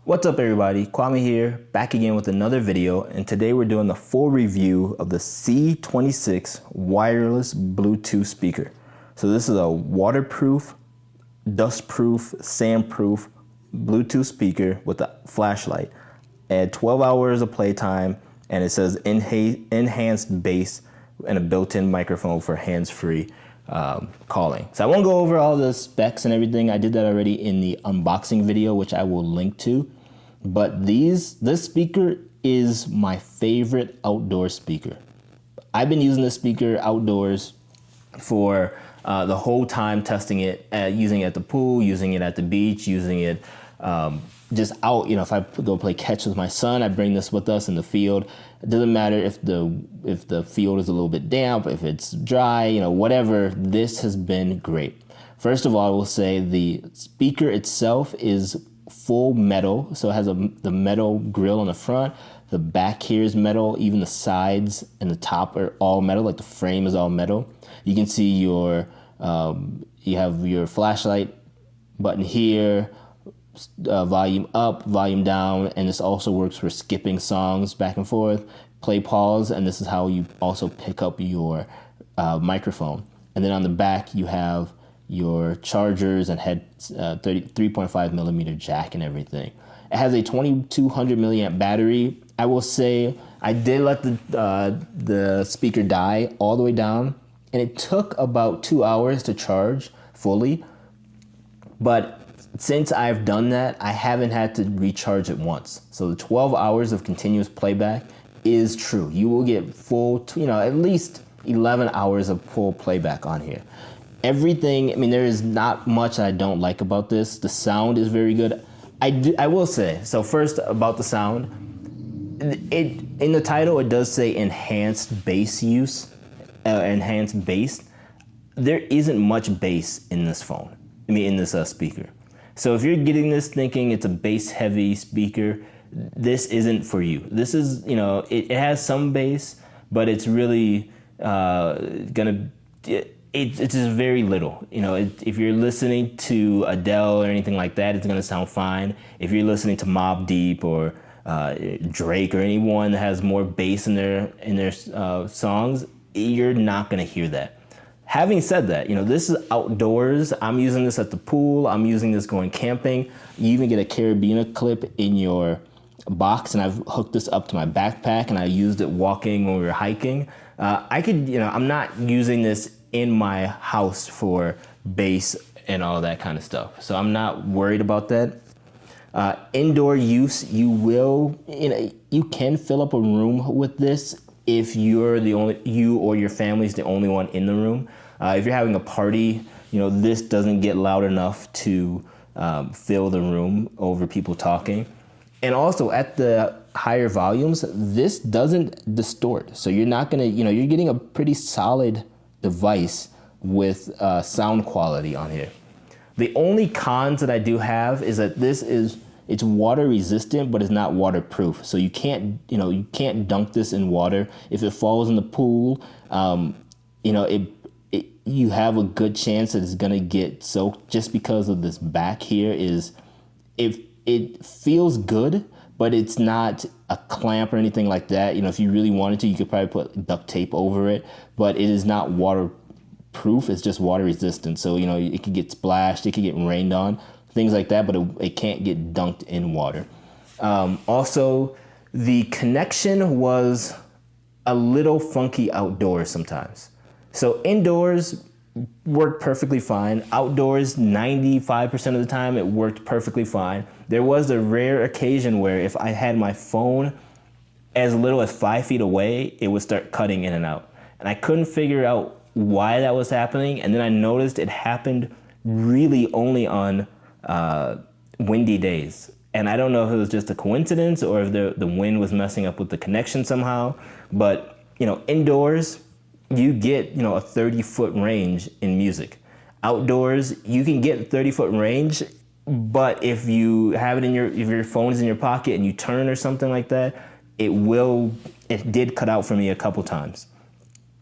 What's up everybody, Kwame here, back again with another video, and today we're doing the full review of the C26 wireless Bluetooth speaker. So this is a waterproof, dustproof, sandproof Bluetooth speaker with a flashlight. At 12 hours of playtime, and it says enhanced bass and a built-in microphone for hands-free calling. So I won't go over all the specs and everything. I did that already in the unboxing video, which I will link to. But this speaker is my favorite outdoor speaker. I've been using this speaker outdoors for the whole time, testing it, using it at the pool, using it at the beach, using it just out. You know, if I go play catch with my son, I bring this with us in the field. It doesn't matter if the field is a little bit damp, if it's dry, you know, whatever. This has been great. First of all, I will say the speaker itself is full metal, so it has the metal grill on the front. The back here is metal. Even the sides and the top are all metal. Like the frame is all metal. You can see your you have your flashlight button here, volume up, volume down, and this also works for skipping songs back and forth, play pause, and this is how you also pick up your microphone. And then on the back you have your chargers and 3.5 millimeter jack and everything. It has a 2200 milliamp battery. I will say I did let the speaker die all the way down, and it took about 2 hours to charge fully. But since I've done that, I haven't had to recharge it once. So the 12 hours of continuous playback is true. You will get full, you know, at least 11 hours of full playback on here. Everything, I mean, there is not much I don't like about this. The sound is very good. I will say, so first about the sound, in the title it does say enhanced bass use, enhanced bass. There isn't much bass in this phone, I mean in this speaker. So if you're getting this thinking it's a bass heavy speaker, this isn't for you. This is, you know, it has some bass, but it's really it's just very little. You know, if you're listening to Adele or anything like that, it's gonna sound fine. If you're listening to Mobb Deep or Drake or anyone that has more bass in their songs, you're not gonna hear that. Having said that, you know, this is outdoors. I'm using this at the pool. I'm using this going camping. You even get a carabiner clip in your box, and I've hooked this up to my backpack, and I used it walking when we were hiking. I could, you know, I'm not using this in my house for bass and all that kind of stuff, so I'm not worried about that. Indoor use, you can fill up a room with this if you or your family's the only one in the room. If you're having a party, you know, this doesn't get loud enough to fill the room over people talking. And also at the higher volumes, this doesn't distort. So you're not gonna, you know, you're getting a pretty solid device with sound quality on here. The only cons that I do have is that it's water resistant, but it's not waterproof. So you can't dunk this in water. If it falls in the pool, you know, you have a good chance that it's gonna get soaked, just because of this back here it feels good, but it's not a clamp or anything like that. You know, if you really wanted to, you could probably put duct tape over it, but it is not waterproof. It's just water resistant. So, you know, it could get splashed, it could get rained on, things like that, but it can't get dunked in water. Also, the connection was a little funky outdoors sometimes. So indoors worked perfectly fine. Outdoors, 95% of the time, it worked perfectly fine. There was a rare occasion where if I had my phone as little as 5 feet away, it would start cutting in and out. And I couldn't figure out why that was happening. And then I noticed it happened really only on windy days. And I don't know if it was just a coincidence or if the wind was messing up with the connection somehow. But, you know, indoors, you get, you know, a 30-foot range in music. Outdoors, you can get 30-foot range, but if you have it if your phone is in your pocket and you turn or something like that, it did cut out for me a couple times.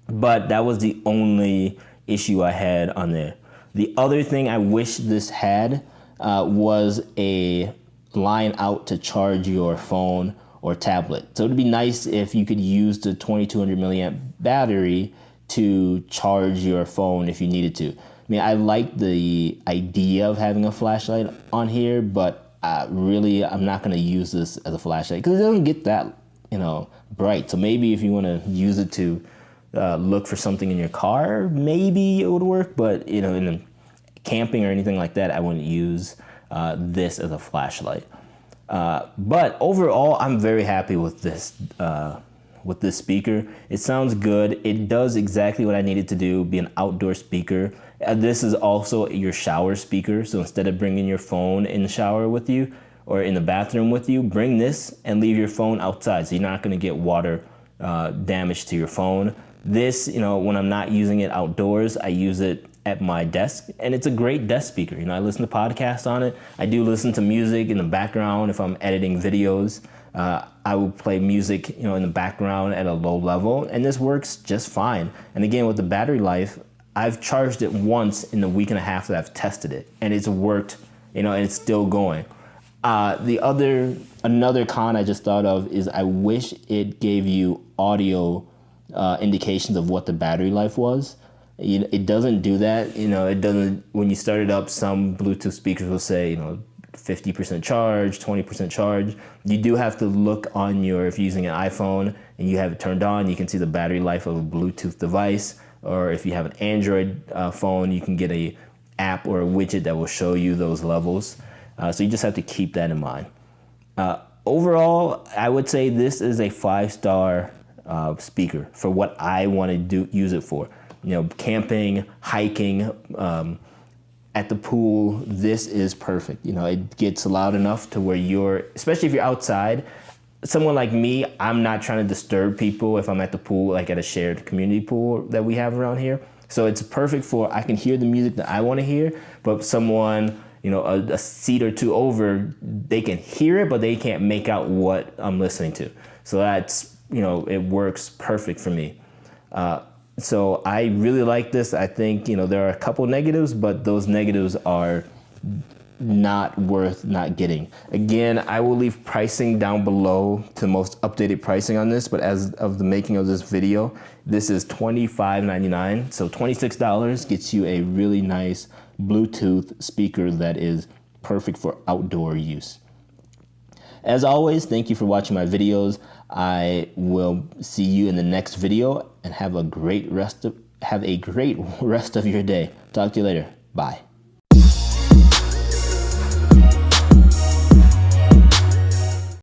But that was the only issue I had on there. The other thing I wish this had was a line out to charge your phone or tablet. So it'd be nice if you could use the 2200 milliamp battery to charge your phone if you needed to. I mean, I like the idea of having a flashlight on here, but really I'm not gonna use this as a flashlight because it doesn't get that, bright. So maybe if you wanna use it to look for something in your car, maybe it would work, but in camping or anything like that, I wouldn't use this as a flashlight. But overall, I'm very happy with this speaker. It sounds good. It does exactly what I needed to do, be an outdoor speaker. This is also your shower speaker. So instead of bringing your phone in the shower with you or in the bathroom with you, bring this and leave your phone outside. So you're not gonna get water damage to your phone. This, when I'm not using it outdoors, I use it at my desk, and it's a great desk speaker. I listen to podcasts on it. I do listen to music in the background if I'm editing videos. I will play music, in the background at a low level, and this works just fine. And again, with the battery life, I've charged it once in the week and a half that I've tested it, and it's worked, and it's still going. Another con I just thought of is I wish it gave you audio indications of what the battery life was. It doesn't do that. It doesn't. When you start it up, some Bluetooth speakers will say, 50% charge, 20% charge. You do have to look on if you're using an iPhone and you have it turned on, you can see the battery life of a Bluetooth device. Or if you have an Android phone, you can get a app or a widget that will show you those levels. So you just have to keep that in mind. Overall, I would say this is a 5-star speaker for what I want to use it for. Camping, hiking, at the pool, this is perfect. It gets loud enough to where especially if you're outside, someone like me, I'm not trying to disturb people if I'm at the pool, like at a shared community pool that we have around here. So it's perfect I can hear the music that I want to hear, but someone, a seat or two over, they can hear it, but they can't make out what I'm listening to. So that's, it works perfect for me. So I really like this. I think, there are a couple negatives, but those negatives are not worth not getting. Again, I will leave pricing down below to the most updated pricing on this, but as of the making of this video, this is $25.99. So $26 gets you a really nice Bluetooth speaker that is perfect for outdoor use. As always, thank you for watching my videos. I will see you in the next video, and have a great rest of your day. Talk to you later. Bye.